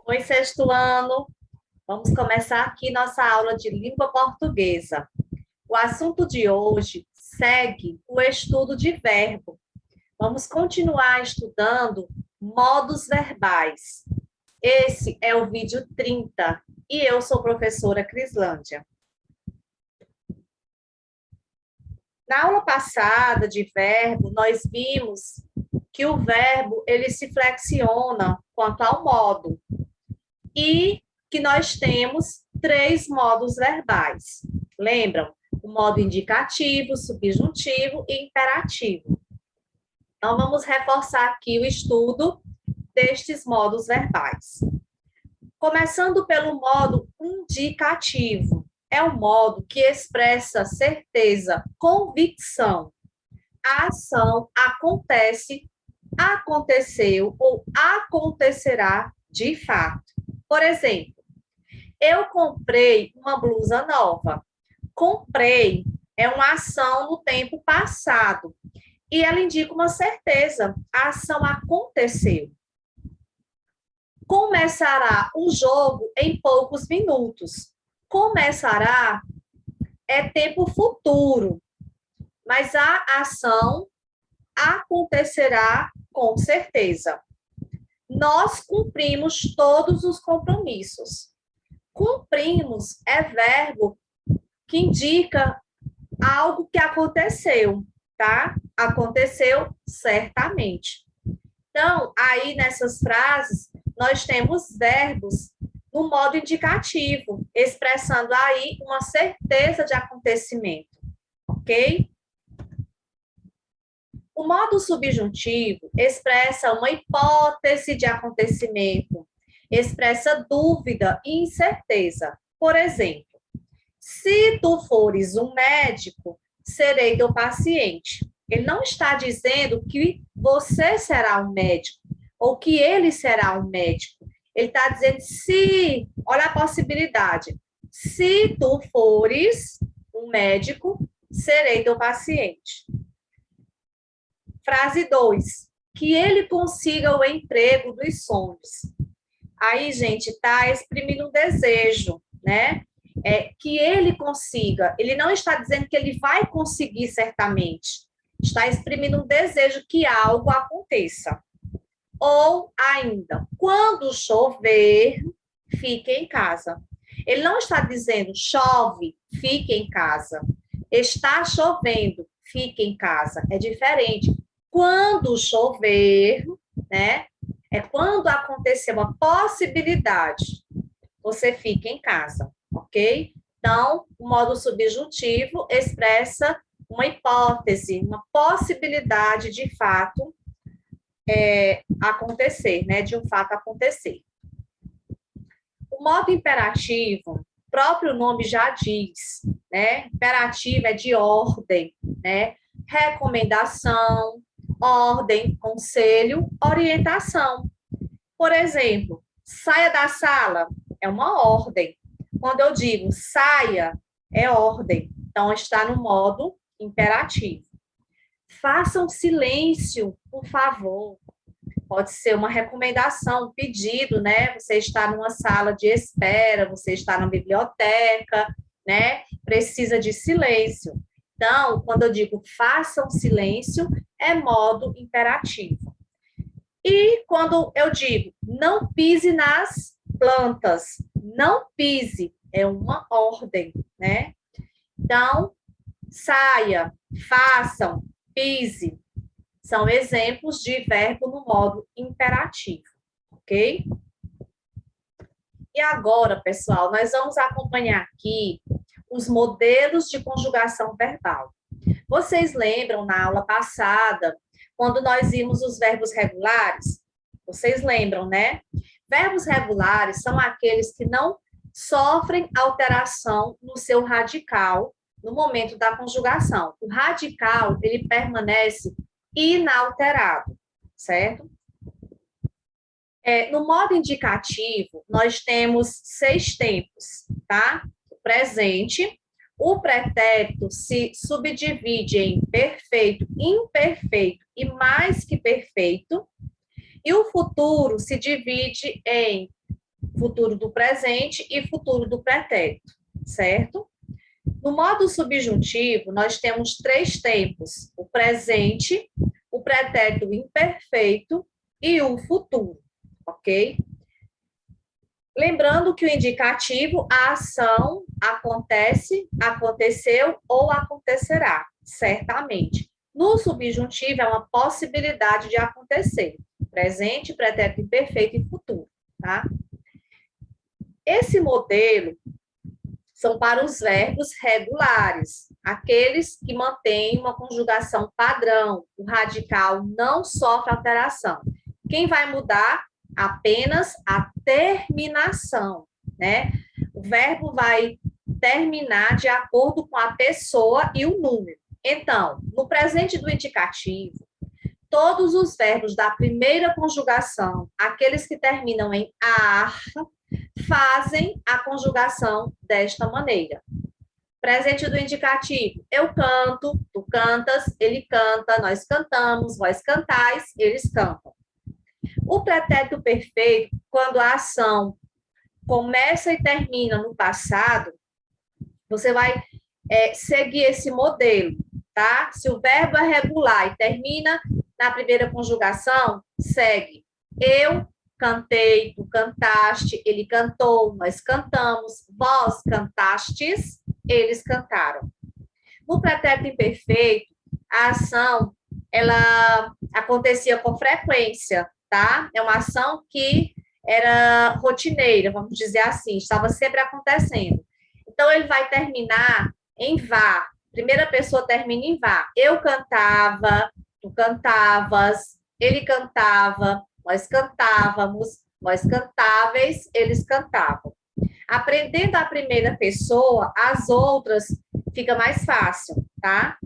Oi, sexto ano. Vamos começar aqui nossa aula de língua portuguesa. O assunto de hoje segue o estudo de verbo. Vamos continuar estudando modos verbais. Esse é o vídeo 30 e eu sou professora Crislândia. Na aula passada de verbo, nós vimos que o verbo ele se flexiona quanto ao modo e que nós temos três modos verbais. Lembram? O modo indicativo, subjuntivo e imperativo. Então, vamos reforçar aqui o estudo destes modos verbais. Começando pelo modo indicativo. É o modo que expressa certeza, convicção. A ação acontece, aconteceu ou acontecerá de fato. Por exemplo, eu comprei uma blusa nova. Comprei é uma ação no tempo passado e ela indica uma certeza. A ação aconteceu. Começará o jogo em poucos minutos. Começará é tempo futuro, mas a ação acontecerá com certeza. Nós cumprimos todos os compromissos. Cumprimos é verbo que indica algo que aconteceu, tá? Aconteceu certamente. Então, aí nessas frases, nós temos verbos no modo indicativo, expressando aí uma certeza de acontecimento, ok? O modo subjuntivo expressa uma hipótese de acontecimento, expressa dúvida e incerteza. Por exemplo, se tu fores um médico, serei teu paciente. Ele não está dizendo que você será um médico ou que ele será um médico. Ele está dizendo se, olha a possibilidade. Se tu fores um médico, serei teu paciente. Frase 2. Que ele consiga o emprego dos sonhos. Aí, gente, está exprimindo um desejo, né? Que ele consiga. Ele não está dizendo que ele vai conseguir certamente. Está exprimindo um desejo que algo aconteça. Ou ainda, quando chover, fique em casa. Ele não está dizendo chove, fique em casa. Está chovendo, fique em casa. É diferente. Quando chover, né? É quando acontecer uma possibilidade, você fica em casa, ok? Então, o modo subjuntivo expressa uma hipótese, uma possibilidade de fato acontecer, né? De um fato acontecer. O modo imperativo, o próprio nome já diz, né? Imperativo é de ordem, né? Recomendação, ordem, conselho, orientação. Por exemplo, saia da sala é uma ordem. Quando eu digo saia, é ordem. Então, está no modo imperativo. Faça um silêncio, por favor. Pode ser uma recomendação, um pedido, né? Você está numa sala de espera, você está na biblioteca, né? Precisa de silêncio. Então, quando eu digo faça um silêncio, é modo imperativo. E quando eu digo não pise nas plantas, não pise, é uma ordem, né? Então, saia, façam, pise, são exemplos de verbo no modo imperativo, ok? E agora, pessoal, nós vamos acompanhar aqui os modelos de conjugação verbal. Vocês lembram na aula passada, quando nós vimos os verbos regulares? Vocês lembram, né? Verbos regulares são aqueles que não sofrem alteração no seu radical no momento da conjugação. O radical, ele permanece inalterado, certo? No modo indicativo, nós temos 6 tempos, tá? O presente, o pretérito se subdivide em perfeito, imperfeito e mais que perfeito, e o futuro se divide em futuro do presente e futuro do pretérito, certo? No modo subjuntivo, nós temos 3 tempos: o presente, o pretérito imperfeito e o futuro, ok? Lembrando que o indicativo, a ação acontece, aconteceu ou acontecerá, certamente. No subjuntivo, é uma possibilidade de acontecer: presente, pretérito imperfeito e futuro, tá? Esse modelo são para os verbos regulares, aqueles que mantêm uma conjugação padrão. O radical não sofre alteração. Quem vai mudar? Apenas a terminação, né? O verbo vai terminar de acordo com a pessoa e o número. Então, no presente do indicativo, todos os verbos da primeira conjugação, aqueles que terminam em ar, fazem a conjugação desta maneira. Presente do indicativo: eu canto, tu cantas, ele canta, nós cantamos, vós cantais, eles cantam. O pretérito perfeito, quando a ação começa e termina no passado, você vai seguir esse modelo, tá? Se o verbo é regular e termina na primeira conjugação, segue eu cantei, tu cantaste, ele cantou, nós cantamos, vós cantastes, eles cantaram. No pretérito imperfeito, a ação, ela acontecia com frequência, tá? É uma ação que era rotineira, vamos dizer assim, estava sempre acontecendo. Então, ele vai terminar em vá. Primeira pessoa termina em vá. Eu cantava, tu cantavas, ele cantava, nós cantávamos, nós cantáveis, eles cantavam. Aprendendo a primeira pessoa, as outras fica mais fácil, tá?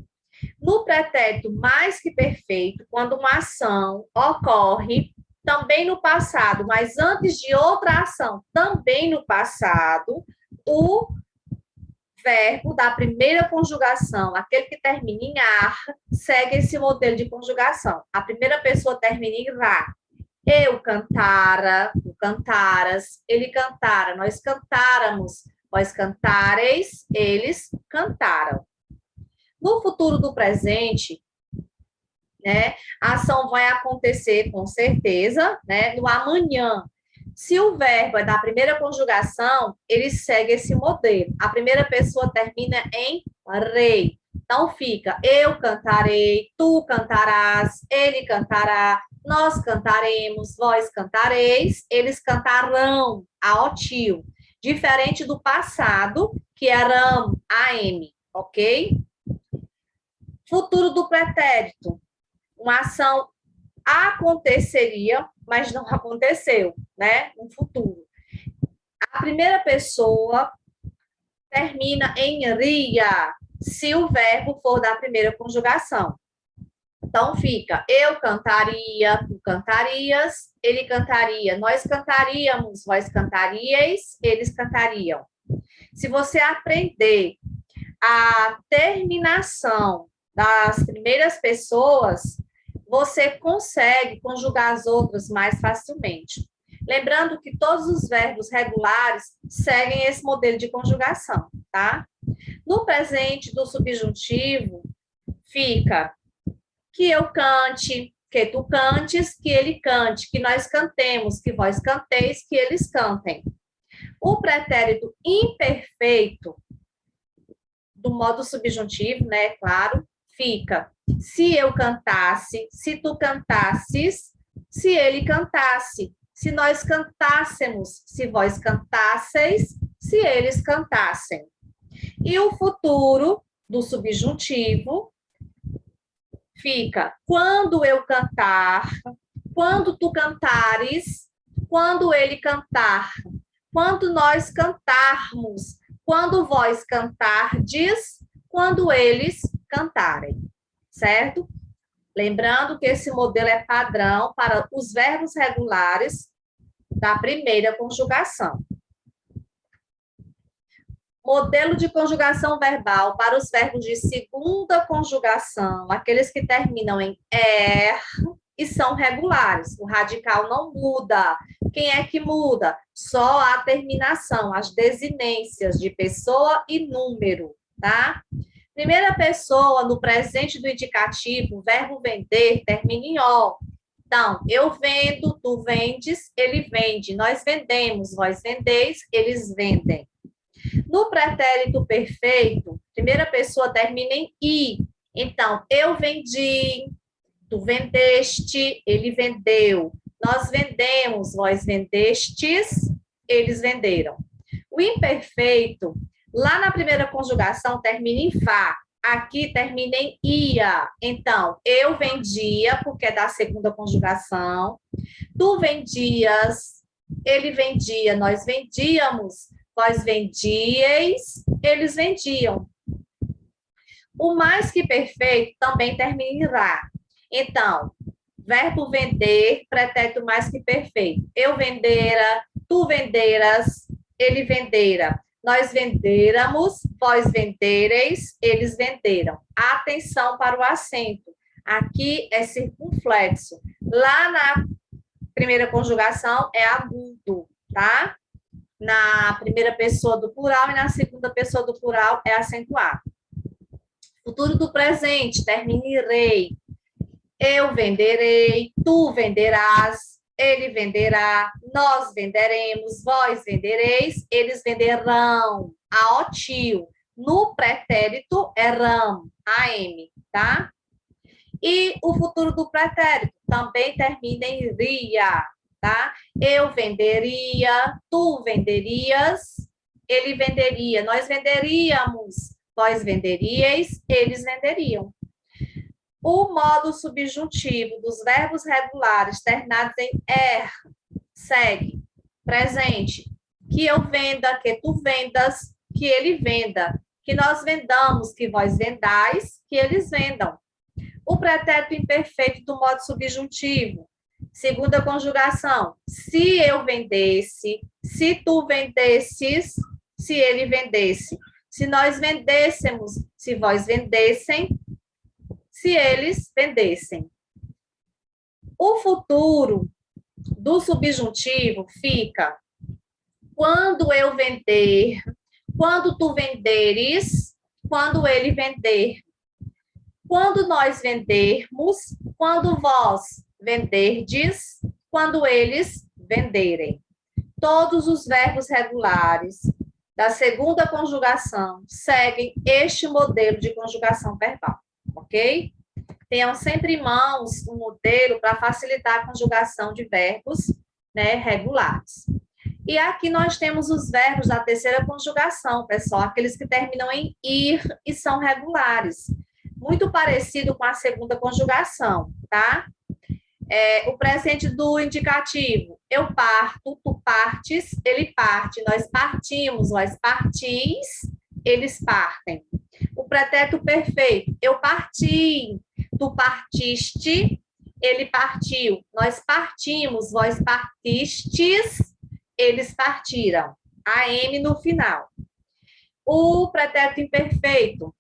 No pretérito mais que perfeito, quando uma ação ocorre também no passado, mas antes de outra ação, também no passado, o verbo da primeira conjugação, aquele que termina em ar, segue esse modelo de conjugação. A primeira pessoa termina em ra. Eu cantara, tu cantaras, ele cantara, nós cantáramos, vós cantareis, eles cantaram. No futuro do presente, né, a ação vai acontecer com certeza, né, no amanhã. Se o verbo é da primeira conjugação, ele segue esse modelo. A primeira pessoa termina em rei. Então fica eu cantarei, tu cantarás, ele cantará, nós cantaremos, vós cantareis, eles cantarão, a otil. Diferente do passado, que era am, ok? Futuro do pretérito. Uma ação aconteceria, mas não aconteceu, né? No futuro. A primeira pessoa termina em ria, se o verbo for da primeira conjugação. Então, fica eu cantaria, tu cantarias, ele cantaria, nós cantaríamos, vós cantaríeis, eles cantariam. Se você aprender a terminação das primeiras pessoas, você consegue conjugar as outras mais facilmente. Lembrando que todos os verbos regulares seguem esse modelo de conjugação, tá? No presente do subjuntivo, fica que eu cante, que tu cantes, que ele cante, que nós cantemos, que vós canteis, que eles cantem. O pretérito imperfeito, do modo subjuntivo, né, claro, fica se eu cantasse, se tu cantasses, se ele cantasse, se nós cantássemos, se vós cantasseis, se eles cantassem. E o futuro do subjuntivo fica quando eu cantar, quando tu cantares, quando ele cantar, quando nós cantarmos, quando vós cantardes, quando eles cantarem, certo? Lembrando que esse modelo é padrão para os verbos regulares da primeira conjugação. Modelo de conjugação verbal para os verbos de segunda conjugação, aqueles que terminam em er, e são regulares. O radical não muda. Quem é que muda? Só a terminação, as desinências de pessoa e número, tá? Primeira pessoa, no presente do indicativo, o verbo vender termina em O. Então, eu vendo, tu vendes, ele vende. Nós vendemos, vós vendeis, eles vendem. No pretérito perfeito, primeira pessoa termina em I. Então, eu vendi, tu vendeste, ele vendeu. Nós vendemos, vós vendestes, eles venderam. O imperfeito, lá na primeira conjugação, termina em vá. Aqui termina em ia. Então, eu vendia, porque é da segunda conjugação. Tu vendias, ele vendia, nós vendíamos. Vós vendieis, eles vendiam. O mais que perfeito também termina em ra. Então, verbo vender, pretérito mais que perfeito. Eu vendera, tu venderas, ele vendera. Nós venderamos, vós vendereis, eles venderam. Atenção para o acento. Aqui é circunflexo. Lá na primeira conjugação é agudo, tá? Na primeira pessoa do plural e na segunda pessoa do plural é acentuado. Futuro do presente, termina em rei. Eu venderei, tu venderás, ele venderá, nós venderemos, vós vendereis, eles venderão. A O tio. No pretérito é ram, AM, tá? E o futuro do pretérito também termina em ria, tá? Eu venderia, tu venderias, ele venderia, nós venderíamos, vós venderíeis, eles venderiam. O modo subjuntivo dos verbos regulares terminados em er segue. Presente. Que eu venda, que tu vendas, que ele venda. Que nós vendamos, que vós vendais, que eles vendam. O pretérito imperfeito do modo subjuntivo. Segunda conjugação. Se eu vendesse, se tu vendesses, se ele vendesse. Se nós vendêssemos, se vós vendessem, se eles vendessem. O futuro do subjuntivo fica quando eu vender, quando tu venderes, quando ele vender. Quando nós vendermos, quando vós venderdes, quando eles venderem. Todos os verbos regulares da segunda conjugação seguem este modelo de conjugação verbal, ok? Tenham sempre em mãos um modelo para facilitar a conjugação de verbos, né, regulares. E aqui nós temos os verbos da terceira conjugação, pessoal, aqueles que terminam em ir e são regulares. Muito parecido com a segunda conjugação, tá? O presente do indicativo. Eu parto, tu partes, ele parte. Nós partimos, vós partis, eles partem. O pretérito perfeito. Eu parti, tu partiste, ele partiu. Nós partimos, vós partistes, eles partiram. AM no final. O pretérito imperfeito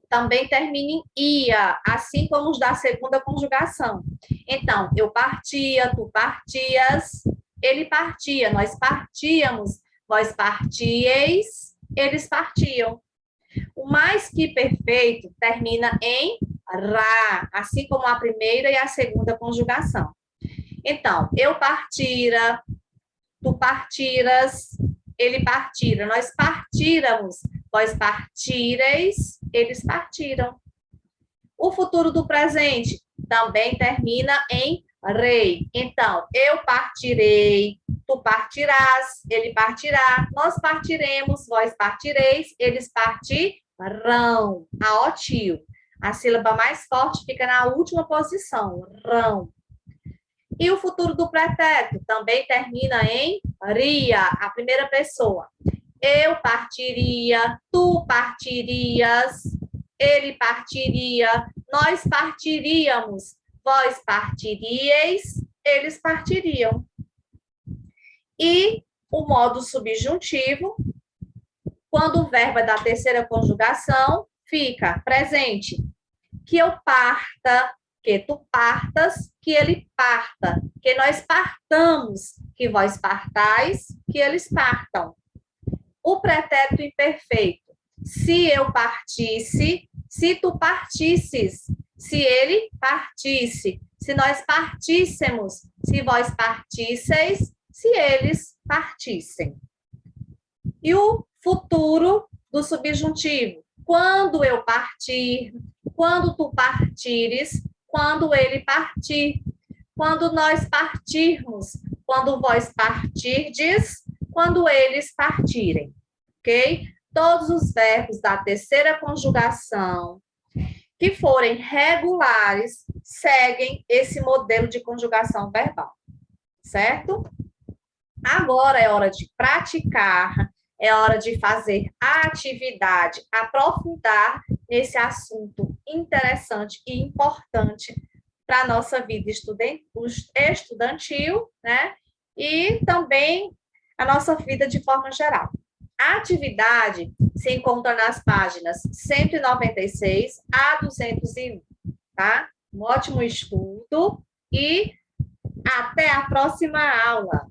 também termina em ia, assim como os da segunda conjugação. Então, eu partia, tu partias, ele partia, nós partíamos, vós partieis, eles partiam. O mais que perfeito termina em ra, assim como a primeira e a segunda conjugação. Então, eu partira, tu partiras, ele partira, nós partíramos, vós partireis, eles partiram. O futuro do presente também termina em rei. Então, eu partirei, tu partirás, ele partirá, nós partiremos, vós partireis, eles partirão. A O tio. A sílaba mais forte fica na última posição, rão. E o futuro do pretérito também termina em ria, a primeira pessoa. Eu partiria, tu partirias, ele partiria, nós partiríamos, vós partiríeis, eles partiriam. E o modo subjuntivo, quando o verbo é da terceira conjugação, fica presente. Que eu parta, que tu partas, que ele parta, que nós partamos, que vós partais, que eles partam. O pretérito imperfeito, se eu partisse, se tu partisses, se ele partisse, se nós partíssemos, se vós partisseis, se eles partissem. E o futuro do subjuntivo, quando eu partir, quando tu partires, quando ele partir, quando nós partirmos, quando vós partirdes, quando eles partirem, ok? Todos os verbos da terceira conjugação que forem regulares seguem esse modelo de conjugação verbal, certo? Agora é hora de praticar, é hora de fazer a atividade, aprofundar nesse assunto interessante e importante para a nossa vida estudantil, né? E também a nossa vida de forma geral. A atividade se encontra nas páginas 196 a 201, tá? Um ótimo estudo e até a próxima aula.